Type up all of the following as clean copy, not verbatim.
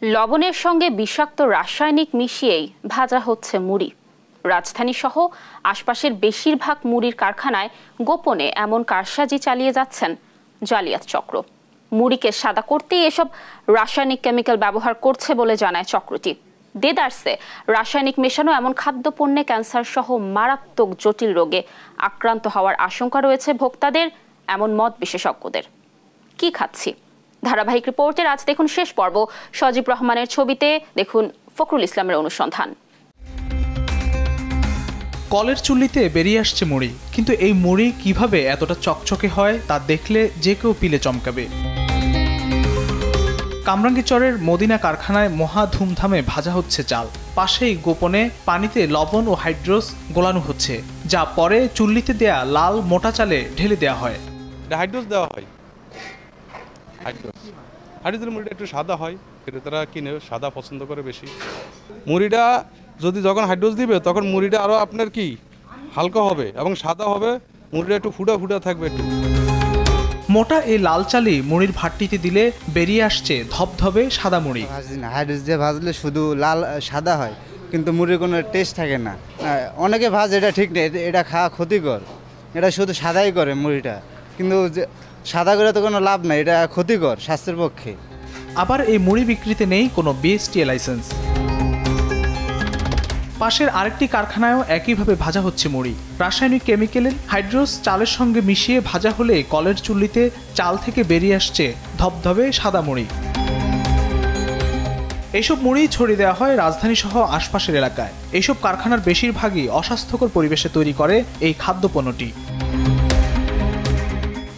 লবণের সঙ্গে বিষাক্ত রাসায়নিক মিশিয়েই ভাজা হচ্ছে মুড়ি। রাজধানী সহ আশপাশের বেশিরভাগ মুড়ির কারখানায় গোপনে এমন কারসাজি চালিয়ে যাচ্ছেন জালিয়াত চক্র। মুড়িকে সাদা করতেই এসব রাসায়নিক কেমিক্যাল ব্যবহার করছে বলে জানায় চক্রটি। দেদারসে রাসায়নিক মেশানো এমন খাদ্যপণ্যে ক্যান্সার সহ মারাত্মক জটিল রোগে আক্রান্ত হওয়ার আশঙ্কা রয়েছে ভোক্তাদের, এমন মত বিশেষজ্ঞদের। কি খাচ্ছি? ধারাবাহিক রিপোর্টের আজ দেখুন শেষ পর্ব। সজীব রহমানের ছবিতে দেখুন ফখরুল ইসলামের অনুসন্ধান। কলের চুল্লিতে বেরিয়ে আসছে মুড়ি, কিন্তু এই মুড়ি কিভাবে এতটা চকচকে হয় তা দেখলে যে কেউ পিলে চমকাবে। কামরাঙ্গীরচরের মদিনা কারখানায় মহা ধুমধামে ভাজা হচ্ছে চাল। পাশেই গোপনে পানিতে লবণ ও হাইড্রোস গোলানো হচ্ছে, যা পরে চুল্লিতে দেয়া লাল মোটা চালে ঢেলে দেওয়া হয়। হাইড্রোস দেওয়া হয়। হাইড্রোসের মুড়িটা একটু সাদা হয়, ক্রেতারা কিনে সাদা পছন্দ করে বেশি। মুড়িটা যদি যখন হাইড্রোস দিবে তখন মুড়িটা আরও আপনার কি হালকা হবে এবং সাদা হবে, মুড়িটা একটু ফুটা ফুটা থাকবে। একটু মোটা এই লাল চালই মুড়ির ভাট্টিতে দিলে বেরিয়ে আসছে ধবধবে সাদা মুড়ি। হাইড্রোস দিয়ে ভাজলে শুধু লাল সাদা হয়, কিন্তু মুড়ির কোনো টেস্ট থাকে না। অনেকে ভাজে, এটা ঠিক নেই, এটা খাওয়া ক্ষতিকর। এটা শুধু সাদাই করে মুড়িটা, কিন্তু সাদা করে তো কোনো লাভ নাই, এটা ক্ষতিকর স্বাস্থ্যের পক্ষে। আবার এই মুড়ি বিক্রিতে নেই কোনো বিএসটিআই লাইসেন্স। পাশের আরেকটি কারখানায়ও একইভাবে ভাজা হচ্ছে মুড়ি। রাসায়নিক কেমিক্যালের হাইড্রোস চালের সঙ্গে মিশিয়ে ভাজা হলে কলের চুল্লিতে চাল থেকে বেরিয়ে আসছে ধবধবে সাদা মুড়ি। এইসব মুড়ি ছড়িয়ে দেওয়া হয় রাজধানী সহ আশপাশের এলাকায়। এইসব কারখানার বেশিরভাগই অস্বাস্থ্যকর পরিবেশে তৈরি করে এই খাদ্যপণ্যটি।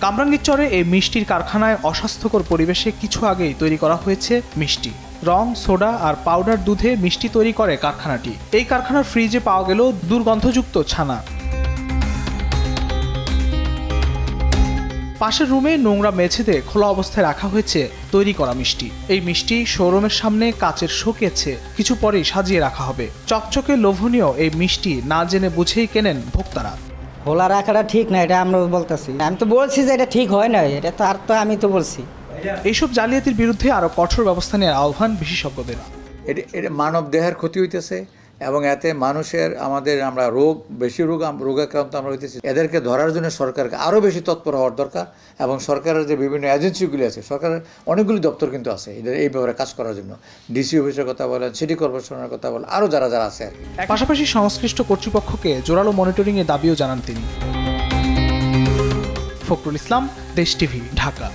কামরাঙ্গীরচরে এই মিষ্টির কারখানায় অস্বাস্থ্যকর পরিবেশে কিছু আগেই তৈরি করা হয়েছে মিষ্টি। রং, সোডা আর পাউডার দুধে মিষ্টি তৈরি করে কারখানাটি। এই কারখানার ফ্রিজে পাওয়া গেল দুর্গন্ধযুক্ত ছানা। পাশের রুমে নোংরা মেঝেতে খোলা অবস্থায় রাখা হয়েছে তৈরি করা মিষ্টি। এই মিষ্টি শোরুমের সামনে কাচের শোকেছে, কিছু পরেই সাজিয়ে রাখা হবে। চকচকে লোভনীয় এই মিষ্টি না জেনে বুঝেই কেনেন ভোক্তারা। খোলা রাখাটা ঠিক না, এটা আমরা বলতেছি। আমি তো বলছি যে এটা ঠিক হয় না, এটা তো আর তো আমি তো বলছি। এইসব জালিয়াতির বিরুদ্ধে আরো কঠোর ব্যবস্থা নেওয়ার আহ্বান বিশেষজ্ঞদের। এটা মানব দেহের ক্ষতি হইতেছে এবং এতে মানুষের আমরা বেশি রোগাক্রান্ত আমরা হইতেছি। এদেরকে ধরার জন্য সরকারকে আরও বেশি তৎপর হওয়ার দরকার এবং সরকারের যে বিভিন্ন এজেন্সিগুলি আছে, সরকারের অনেকগুলি দপ্তর কিন্তু আছে এই ব্যাপারে কাজ করার জন্য। ডিসি অফিসের কথা বলেন, সিটি কর্পোরেশনের কথা বলেন, আরও যারা আছে। পাশাপাশি সংশ্লিষ্ট কর্তৃপক্ষকে জোরালো মনিটরিংয়ের দাবিও জানান তিনি। ফখরুল ইসলাম, দেশ টিভি, ঢাকা।